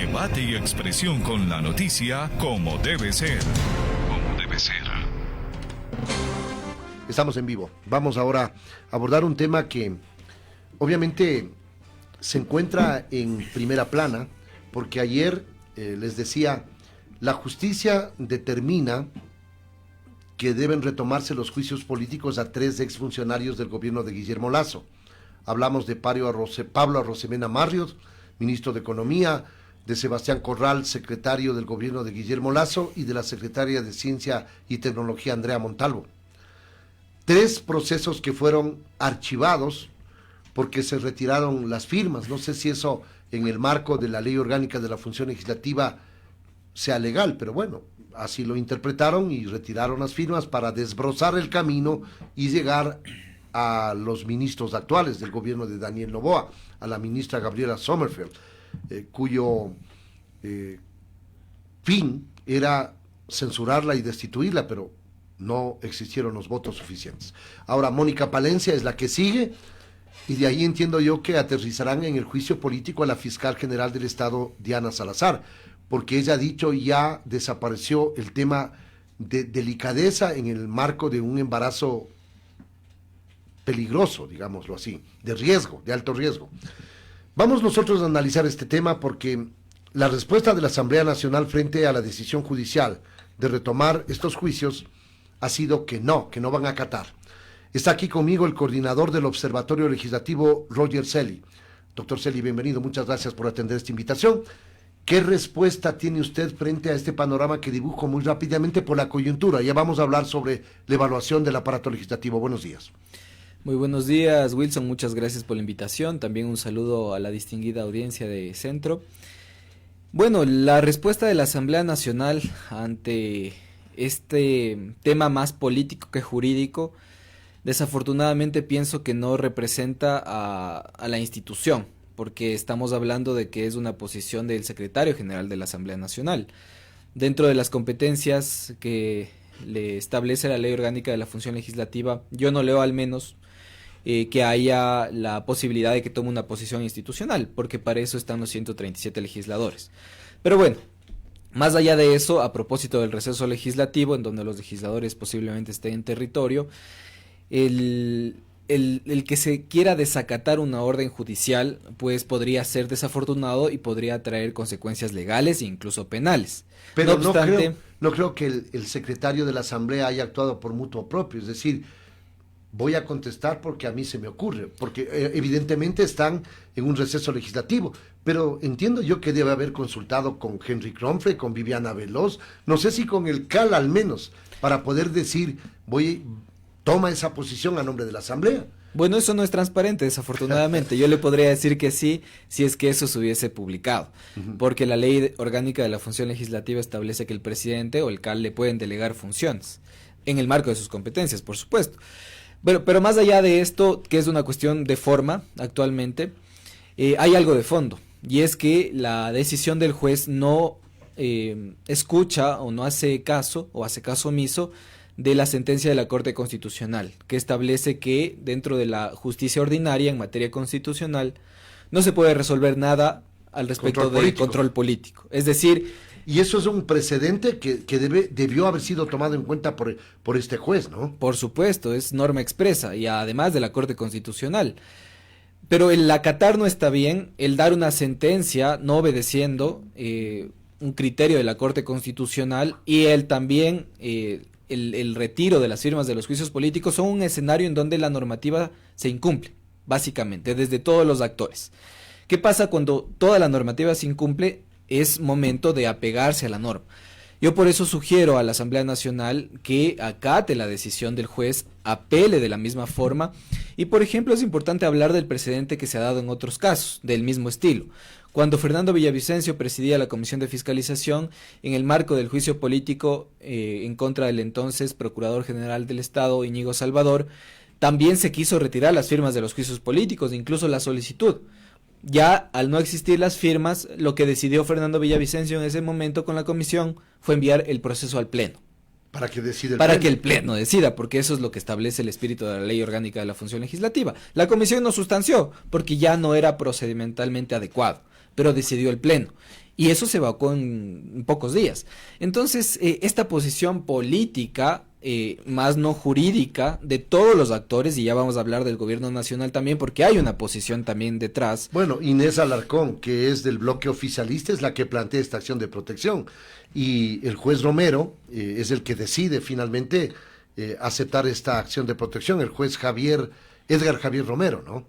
Debate y expresión con la noticia como debe ser. Como debe ser. Estamos en vivo. Vamos ahora a abordar un tema que obviamente se encuentra en primera plana, porque ayer les decía, la justicia determina que deben retomarse los juicios políticos a 3 exfuncionarios del gobierno de Guillermo Lasso. Hablamos de Pablo Arrosemena Marriott, ministro de Economía, de Sebastián Corral, secretario del gobierno de Guillermo Lasso, y de la secretaria de Ciencia y Tecnología, Andrea Montalvo. 3 procesos que fueron archivados porque se retiraron las firmas. No sé si eso en el marco de la Ley Orgánica de la Función Legislativa sea legal, pero bueno, así lo interpretaron y retiraron las firmas para desbrozar el camino y llegar a los ministros actuales del gobierno de Daniel Noboa, a la ministra Gabriela Sommerfeld, cuyo fin era censurarla y destituirla, pero no existieron los votos suficientes. Ahora Mónica Palencia es la que sigue, y de ahí entiendo yo que aterrizarán en el juicio político a la fiscal general del Estado, Diana Salazar, porque ella ha dicho ya desapareció el tema de delicadeza en el marco de un embarazo peligroso, digámoslo así, de riesgo, de alto riesgo. Vamos nosotros a analizar este tema porque la respuesta de la Asamblea Nacional frente a la decisión judicial de retomar estos juicios ha sido que no van a acatar. Está aquí conmigo el coordinador del Observatorio Legislativo, Roger Celi. Doctor Celi, bienvenido, muchas gracias por atender esta invitación. ¿Qué respuesta tiene usted frente a este panorama que dibujo muy rápidamente por la coyuntura? Ya vamos a hablar sobre la evaluación del aparato legislativo. Buenos días. Muy buenos días, Wilson, muchas gracias por la invitación. También un saludo a la distinguida audiencia de Centro. Bueno, la respuesta de la Asamblea Nacional ante este tema más político que jurídico, desafortunadamente pienso que no representa a la institución, porque estamos hablando de que es una posición del secretario general de la Asamblea Nacional. Dentro de las competencias que le establece la Ley Orgánica de la Función Legislativa, yo no leo al menos que haya la posibilidad de que tome una posición institucional, porque para eso están los 137 legisladores. Pero bueno, más allá de eso, a propósito del receso legislativo, en donde los legisladores posiblemente estén en territorio, el que se quiera desacatar una orden judicial, pues podría ser desafortunado y podría traer consecuencias legales e incluso penales. Pero no obstante, no creo que el secretario de la Asamblea haya actuado por mutuo propio, es decir, voy a contestar porque a mí se me ocurre, porque evidentemente están en un receso legislativo, pero entiendo yo que debe haber consultado con Henry Kronfle, con Viviana Veloz, no sé si con el CAL al menos, para poder decir, toma esa posición a nombre de la Asamblea. Bueno, eso no es transparente, desafortunadamente. Yo le podría decir que sí, si es que eso se hubiese publicado, porque la Ley Orgánica de la Función Legislativa establece que el presidente o el CAL le pueden delegar funciones, en el marco de sus competencias, por supuesto. Pero más allá de esto, que es una cuestión de forma actualmente, hay algo de fondo, y es que la decisión del juez no escucha o no hace caso, o hace caso omiso, de la sentencia de la Corte Constitucional, que establece que dentro de la justicia ordinaria en materia constitucional no se puede resolver nada al respecto del control político. Es decir, y eso es un precedente que debió haber sido tomado en cuenta por este juez, ¿no? Por supuesto, es norma expresa, y además de la Corte Constitucional. Pero el acatar no está bien, el dar una sentencia no obedeciendo un criterio de la Corte Constitucional, y el también el retiro de las firmas de los juicios políticos son un escenario en donde la normativa se incumple, básicamente, desde todos los actores. ¿Qué pasa cuando toda la normativa se incumple? Es momento de apegarse a la norma. Yo por eso sugiero a la Asamblea Nacional que acate la decisión del juez, apele de la misma forma, y por ejemplo es importante hablar del precedente que se ha dado en otros casos, del mismo estilo. Cuando Fernando Villavicencio presidía la Comisión de Fiscalización, en el marco del juicio político en contra del entonces Procurador General del Estado, Íñigo Salvador, también se quiso retirar las firmas de los juicios políticos, incluso la solicitud. Ya al no existir las firmas, lo que decidió Fernando Villavicencio en ese momento con la comisión fue enviar el proceso al Pleno. Para que decida el Para Pleno. que el Pleno decida, porque eso es lo que establece el espíritu de la Ley Orgánica de la Función Legislativa. La comisión no sustanció, porque ya no era procedimentalmente adecuado, pero decidió el Pleno. Y eso se evocó en pocos días. Entonces, esta posición política, más no jurídica, de todos los actores, y ya vamos a hablar del gobierno nacional también, porque hay una posición también detrás. Bueno, Inés Alarcón, que es del bloque oficialista, es la que plantea esta acción de protección. Y el juez Romero es el que decide finalmente aceptar esta acción de protección, el juez Edgar Javier Romero, ¿no?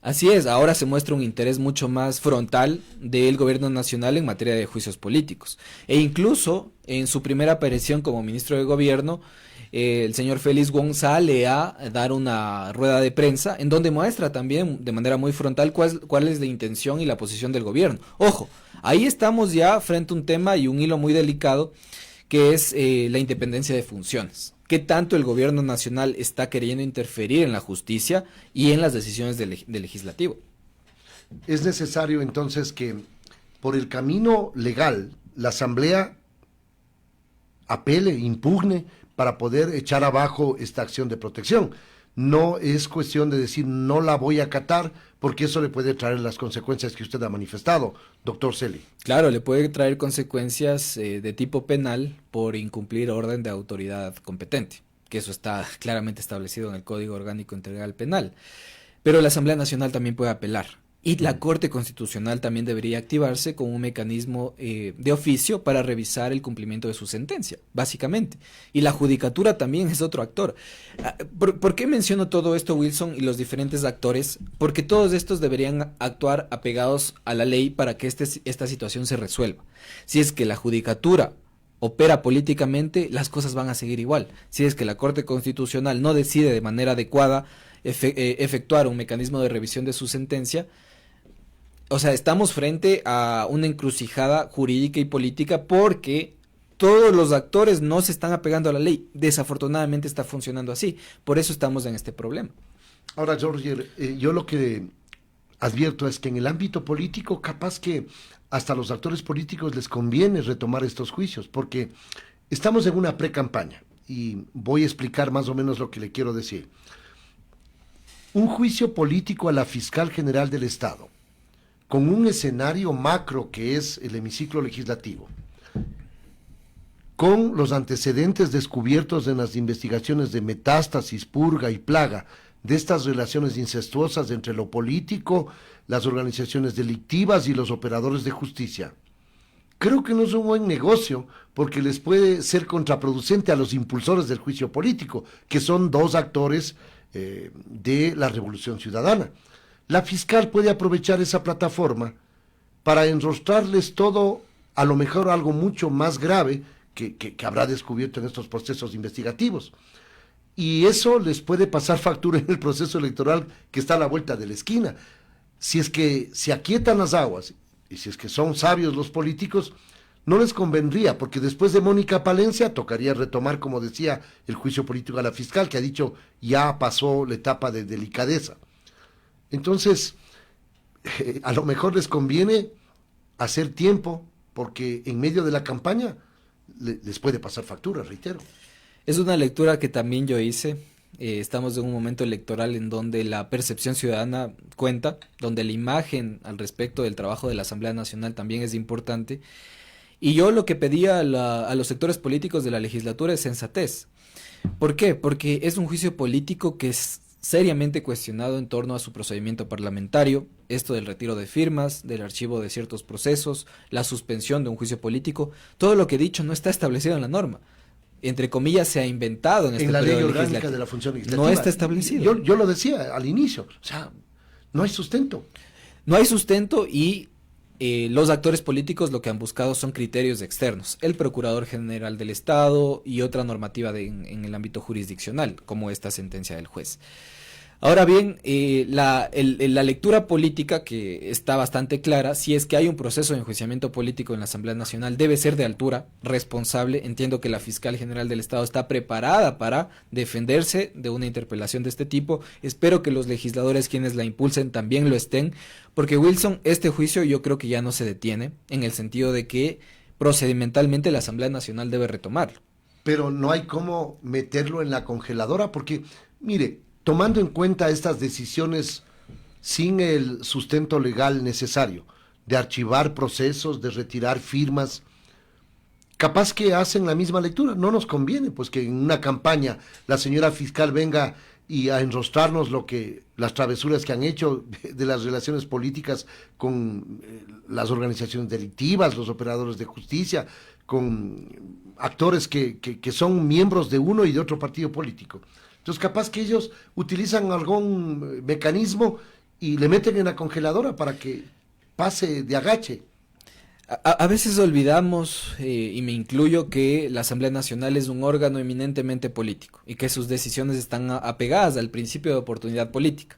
Así es, ahora se muestra un interés mucho más frontal del gobierno nacional en materia de juicios políticos. E incluso en su primera aparición como ministro de gobierno, el señor Félix Wong sale a dar una rueda de prensa en donde muestra también de manera muy frontal cuál es la intención y la posición del gobierno. Ojo, ahí estamos ya frente a un tema y un hilo muy delicado que es la independencia de funciones. ¿Qué tanto el gobierno nacional está queriendo interferir en la justicia y en las decisiones del legislativo? Es necesario entonces que por el camino legal la Asamblea apele, impugne para poder echar abajo esta acción de protección. No es cuestión de decir no la voy a acatar porque eso le puede traer las consecuencias que usted ha manifestado, doctor Celi. Claro, le puede traer consecuencias de tipo penal por incumplir orden de autoridad competente, que eso está claramente establecido en el Código Orgánico Integral Penal. Pero la Asamblea Nacional también puede apelar. Y la Corte Constitucional también debería activarse con un mecanismo de oficio para revisar el cumplimiento de su sentencia, básicamente. Y la Judicatura también es otro actor. ¿Por qué menciono todo esto, Wilson, y los diferentes actores? Porque todos estos deberían actuar apegados a la ley para que esta situación se resuelva. Si es que la Judicatura opera políticamente, las cosas van a seguir igual. Si es que la Corte Constitucional no decide de manera adecuada efectuar un mecanismo de revisión de su sentencia, o sea, estamos frente a una encrucijada jurídica y política porque todos los actores no se están apegando a la ley. Desafortunadamente está funcionando así. Por eso estamos en este problema. Ahora, Jorge, yo lo que advierto es que en el ámbito político, capaz que hasta a los actores políticos les conviene retomar estos juicios, porque estamos en una pre-campaña y voy a explicar más o menos lo que le quiero decir. Un juicio político a la fiscal general del Estado, con un escenario macro que es el hemiciclo legislativo, con los antecedentes descubiertos en las investigaciones de Metástasis, Purga y Plaga, de estas relaciones incestuosas entre lo político, las organizaciones delictivas y los operadores de justicia. Creo que no es un buen negocio porque les puede ser contraproducente a los impulsores del juicio político, que son dos actores de la Revolución Ciudadana. La fiscal puede aprovechar esa plataforma para enrostrarles todo, a lo mejor algo mucho más grave que habrá descubierto en estos procesos investigativos. Y eso les puede pasar factura en el proceso electoral que está a la vuelta de la esquina. Si es que se aquietan las aguas y si es que son sabios los políticos, no les convendría, porque después de Mónica Palencia tocaría retomar, como decía, el juicio político a la fiscal, que ha dicho ya pasó la etapa de delicadeza. Entonces, a lo mejor les conviene hacer tiempo, porque en medio de la campaña les puede pasar factura, reitero. Es una lectura que también yo hice. Estamos en un momento electoral en donde la percepción ciudadana cuenta, donde la imagen al respecto del trabajo de la Asamblea Nacional también es importante. Y yo lo que pedía a los sectores políticos de la legislatura es sensatez. ¿Por qué? Porque es un juicio político que es seriamente cuestionado en torno a su procedimiento parlamentario, esto del retiro de firmas, del archivo de ciertos procesos, la suspensión de un juicio político, todo lo que he dicho no está establecido en la norma. Entre comillas, se ha inventado en este la ley periodo orgánica legislativo. de la función legislativa. No está establecido. Yo lo decía al inicio, o sea, no hay sustento. No hay sustento y los actores políticos lo que han buscado son criterios externos. El Procurador General del Estado y otra normativa en el ámbito jurisdiccional, como esta sentencia del juez. Ahora bien, la lectura política, que está bastante clara, si es que hay un proceso de enjuiciamiento político en la Asamblea Nacional, debe ser de altura, responsable. Entiendo que la Fiscal General del Estado está preparada para defenderse de una interpelación de este tipo. Espero que los legisladores quienes la impulsen también lo estén, porque Wilson, este juicio yo creo que ya no se detiene, en el sentido de que procedimentalmente la Asamblea Nacional debe retomarlo. Pero no hay cómo meterlo en la congeladora, porque, mire, tomando en cuenta estas decisiones sin el sustento legal necesario, de archivar procesos, de retirar firmas. Capaz que hacen la misma lectura, no nos conviene, pues que en una campaña la señora fiscal venga y a enrostrarnos las travesuras que han hecho de las relaciones políticas con las organizaciones delictivas, los operadores de justicia, con actores que son miembros de uno y de otro partido político. Entonces capaz que ellos utilizan algún mecanismo y le meten en la congeladora para que pase de agache. A veces olvidamos, y me incluyo, que la Asamblea Nacional es un órgano eminentemente político y que sus decisiones están apegadas al principio de oportunidad política.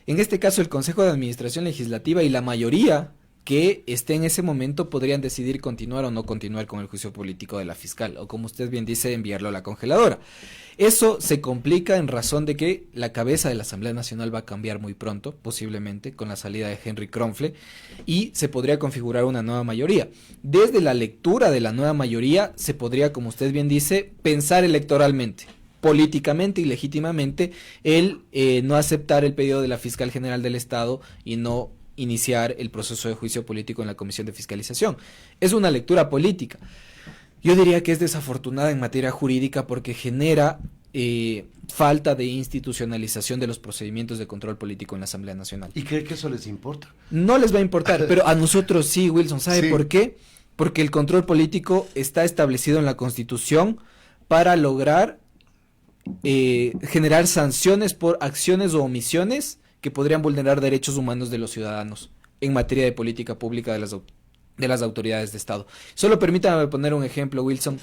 En este caso, el Consejo de Administración Legislativa y la mayoría que esté en ese momento podrían decidir continuar o no continuar con el juicio político de la fiscal, o como usted bien dice, enviarlo a la congeladora. Eso se complica en razón de que la cabeza de la Asamblea Nacional va a cambiar muy pronto, posiblemente, con la salida de Henry Kronfle, y se podría configurar una nueva mayoría. Desde la lectura de la nueva mayoría, se podría, como usted bien dice, pensar electoralmente, políticamente y legítimamente, el no aceptar el pedido de la Fiscal General del Estado y no iniciar el proceso de juicio político en la Comisión de Fiscalización. Es una lectura política. Yo diría que es desafortunada en materia jurídica porque genera falta de institucionalización de los procedimientos de control político en la Asamblea Nacional. ¿Y cree que eso les importa? No les va a importar, pero a nosotros sí, Wilson. ¿Sabe por qué? Porque el control político está establecido en la Constitución para lograr generar sanciones por acciones o omisiones que podrían vulnerar derechos humanos de los ciudadanos en materia de política pública de las autoridades de Estado. Solo permítame poner un ejemplo, Wilson.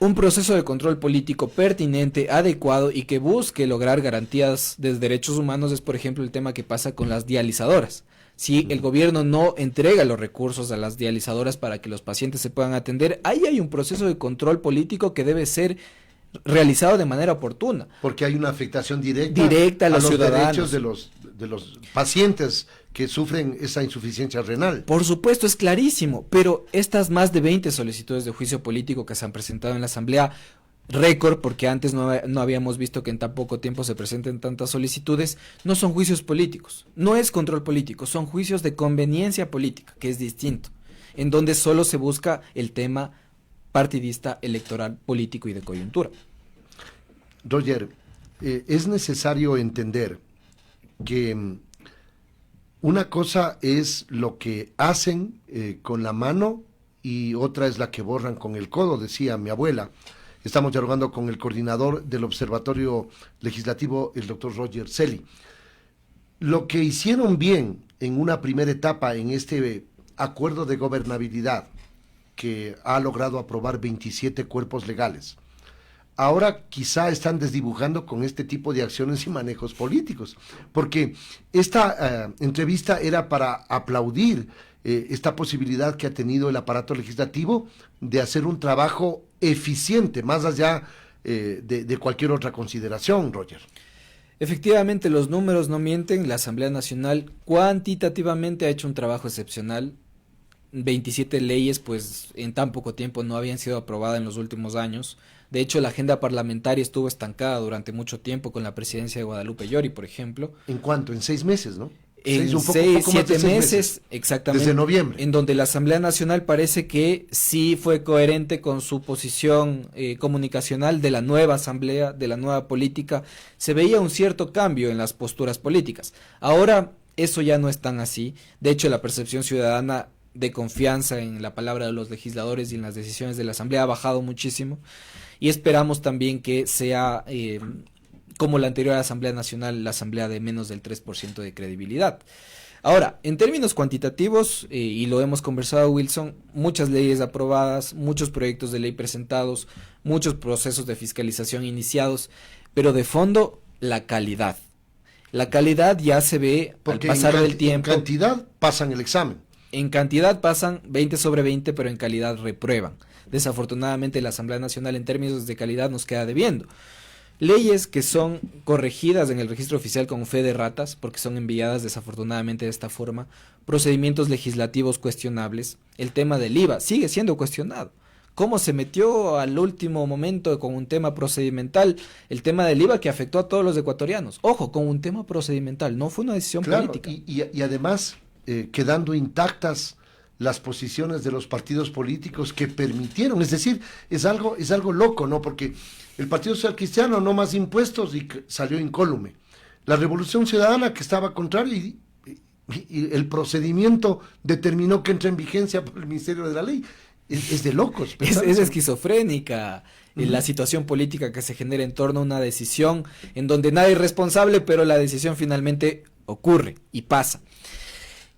Un proceso de control político pertinente, adecuado y que busque lograr garantías de derechos humanos es, por ejemplo, el tema que pasa con las dializadoras. Si el gobierno no entrega los recursos a las dializadoras para que los pacientes se puedan atender, ahí hay un proceso de control político que debe ser realizado de manera oportuna. Porque hay una afectación directa a los ciudadanos, derechos de los pacientes que sufren esa insuficiencia renal. Por supuesto, es clarísimo, pero estas más de 20 solicitudes de juicio político que se han presentado en la Asamblea, récord, porque antes no habíamos visto que en tan poco tiempo se presenten tantas solicitudes, no son juicios políticos, no es control político, son juicios de conveniencia política, que es distinto, en donde solo se busca el tema partidista, electoral, político y de coyuntura. Roger, es necesario entender que una cosa es lo que hacen con la mano y otra es la que borran con el codo, decía mi abuela. Estamos dialogando con el coordinador del Observatorio Legislativo, el doctor Roger Celi. Lo que hicieron bien en una primera etapa en este acuerdo de gobernabilidad, que ha logrado aprobar 27 cuerpos legales. Ahora quizá están desdibujando con este tipo de acciones y manejos políticos, porque esta entrevista era para aplaudir esta posibilidad que ha tenido el aparato legislativo de hacer un trabajo eficiente, más allá de cualquier otra consideración, Roger. Efectivamente, los números no mienten. La Asamblea Nacional cuantitativamente ha hecho un trabajo excepcional. 27 leyes, pues en tan poco tiempo no habían sido aprobadas en los últimos años. De hecho, la agenda parlamentaria estuvo estancada durante mucho tiempo con la presidencia de Guadalupe Llori, por ejemplo. ¿En cuánto? En 6 meses, ¿no? En 7 meses, exactamente. Desde noviembre. En donde la Asamblea Nacional parece que sí fue coherente con su posición comunicacional de la nueva Asamblea, de la nueva política. Se veía un cierto cambio en las posturas políticas. Ahora eso ya no es tan así. De hecho, la percepción ciudadana de confianza en la palabra de los legisladores y en las decisiones de la Asamblea ha bajado muchísimo y esperamos también que sea como la anterior Asamblea Nacional, la Asamblea de menos del 3% de credibilidad. Ahora, en términos cuantitativos, y lo hemos conversado, Wilson, muchas leyes aprobadas, muchos proyectos de ley presentados, muchos procesos de fiscalización iniciados, pero de fondo, la calidad. La calidad ya se ve porque al pasar del tiempo. En cantidad pasan el examen. En cantidad pasan 20 sobre 20, pero en calidad reprueban. Desafortunadamente la Asamblea Nacional en términos de calidad nos queda debiendo. Leyes que son corregidas en el registro oficial con fe de ratas, porque son enviadas desafortunadamente de esta forma. Procedimientos legislativos cuestionables. El tema del IVA sigue siendo cuestionado. ¿Cómo se metió al último momento con un tema procedimental? El tema del IVA que afectó a todos los ecuatorianos. Ojo, con un tema procedimental, no fue una decisión política. Y además quedando intactas las posiciones de los partidos políticos que permitieron, es decir, es algo loco, ¿no? Porque el Partido Social Cristiano no más impuestos y salió incólume. La Revolución Ciudadana, que estaba contraria, y el procedimiento determinó que entra en vigencia por el Ministerio de la Ley. Es de locos. Es esquizofrénica la situación política que se genera en torno a una decisión en donde nadie es responsable, pero la decisión finalmente ocurre y pasa.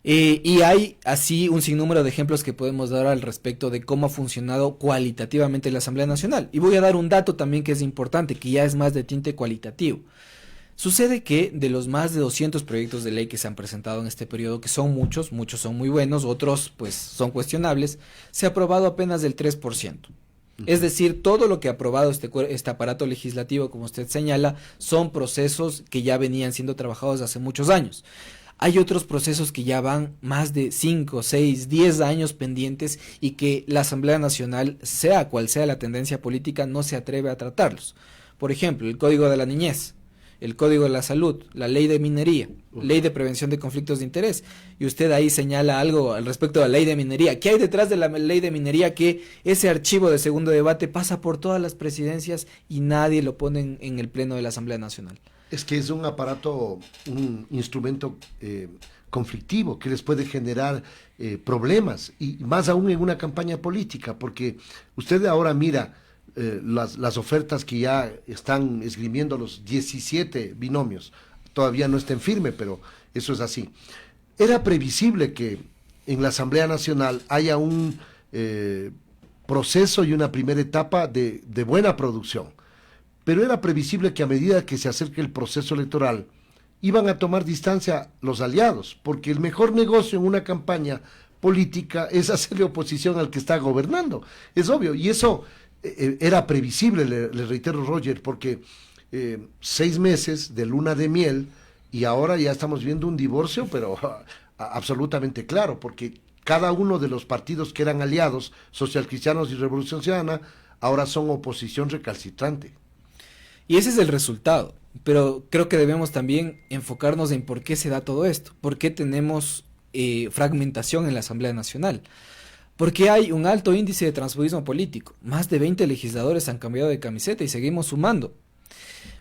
Y hay así un sinnúmero de ejemplos que podemos dar al respecto de cómo ha funcionado cualitativamente la Asamblea Nacional. Y voy a dar un dato también que es importante, que ya es más de tinte cualitativo. Sucede que de los más de 200 proyectos de ley que se han presentado en este periodo, que son muchos son muy buenos, otros pues son cuestionables, se ha aprobado apenas del 3%. Es decir, todo lo que ha aprobado este aparato legislativo, como usted señala, son procesos que ya venían siendo trabajados hace muchos años. Hay otros procesos que ya van más de 5, 6, 10 años pendientes y que la Asamblea Nacional, sea cual sea la tendencia política, no se atreve a tratarlos. Por ejemplo, el Código de la Niñez, el Código de la Salud, la Ley de Minería, Ley de Prevención de Conflictos de Interés. Y usted ahí señala algo al respecto de la Ley de Minería. ¿Qué hay detrás de la Ley de Minería? Que ese archivo de segundo debate pasa por todas las presidencias y nadie lo pone en el Pleno de la Asamblea Nacional. Es que es un aparato, un instrumento conflictivo que les puede generar problemas, y más aún en una campaña política, porque usted ahora mira las ofertas que ya están esgrimiendo los 17 binomios. Todavía no estén firme, pero eso es así. Era previsible que en la Asamblea Nacional haya un proceso y una primera etapa de buena producción. Pero era previsible que a medida que se acerque el proceso electoral, iban a tomar distancia los aliados, porque el mejor negocio en una campaña política es hacerle oposición al que está gobernando. Es obvio, y eso era previsible, le reitero, Roger, porque 6 meses de luna de miel, y ahora ya estamos viendo un divorcio, pero absolutamente claro, porque cada uno de los partidos que eran aliados, socialcristianos y Revolución Ciudadana, ahora son oposición recalcitrante. Y ese es el resultado, pero creo que debemos también enfocarnos en por qué se da todo esto, por qué tenemos fragmentación en la Asamblea Nacional, porque hay un alto índice de transfugismo político, más de 20 legisladores han cambiado de camiseta y seguimos sumando.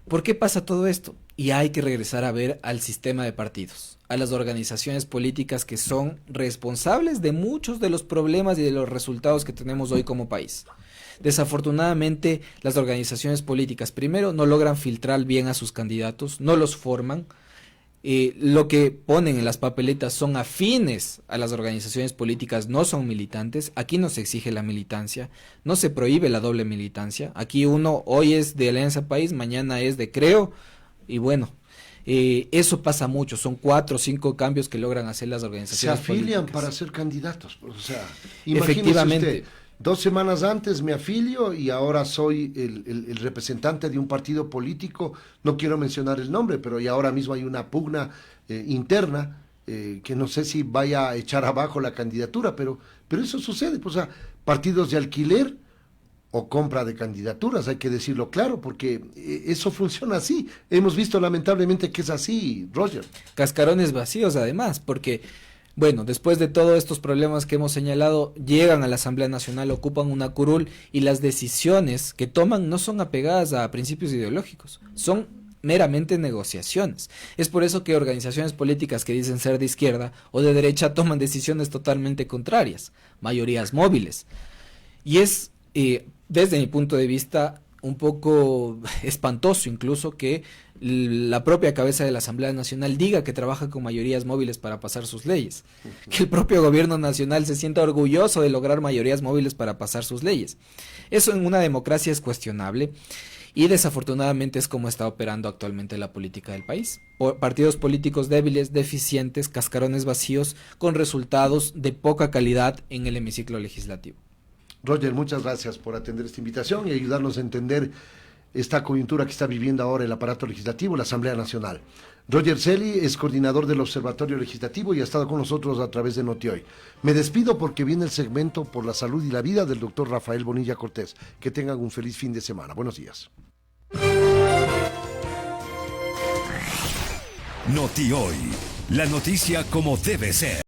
¿Por qué pasa todo esto? Y hay que regresar a ver al sistema de partidos, a las organizaciones políticas que son responsables de muchos de los problemas y de los resultados que tenemos hoy como país. Desafortunadamente, las organizaciones políticas, primero, no logran filtrar bien a sus candidatos, no los forman. Lo que ponen en las papeletas son afines a las organizaciones políticas, no son militantes. Aquí no se exige la militancia, no se prohíbe la doble militancia. Aquí uno hoy es de Alianza País, mañana es de Creo, y bueno, eso pasa mucho. Son 4 o 5 cambios que logran hacer las organizaciones políticas. Se afilian para ser candidatos, o sea, efectivamente. Usted, 2 semanas antes me afilio y ahora soy el representante de un partido político, no quiero mencionar el nombre, pero ya ahora mismo hay una pugna interna que no sé si vaya a echar abajo la candidatura, pero eso sucede, pues, o sea, partidos de alquiler o compra de candidaturas, hay que decirlo claro, porque eso funciona así. Hemos visto lamentablemente que es así, Roger. Cascarones vacíos además, porque bueno, después de todos estos problemas que hemos señalado, llegan a la Asamblea Nacional, ocupan una curul y las decisiones que toman no son apegadas a principios ideológicos, son meramente negociaciones. Es por eso que organizaciones políticas que dicen ser de izquierda o de derecha toman decisiones totalmente contrarias, mayorías móviles. Y es, desde mi punto de vista, un poco espantoso incluso que la propia cabeza de la Asamblea Nacional diga que trabaja con mayorías móviles para pasar sus leyes, que el propio gobierno nacional se sienta orgulloso de lograr mayorías móviles para pasar sus leyes. Eso en una democracia es cuestionable y desafortunadamente es como está operando actualmente la política del país. Partidos políticos débiles, deficientes, cascarones vacíos, con resultados de poca calidad en el hemiciclo legislativo. Roger, muchas gracias por atender esta invitación y ayudarnos a entender esta coyuntura que está viviendo ahora el aparato legislativo, la Asamblea Nacional. Roger Celi es coordinador del Observatorio Legislativo y ha estado con nosotros a través de Notioy. Me despido porque viene el segmento por la salud y la vida del doctor Rafael Bonilla Cortés. Que tengan un feliz fin de semana. Buenos días. Notioy, la noticia como debe ser.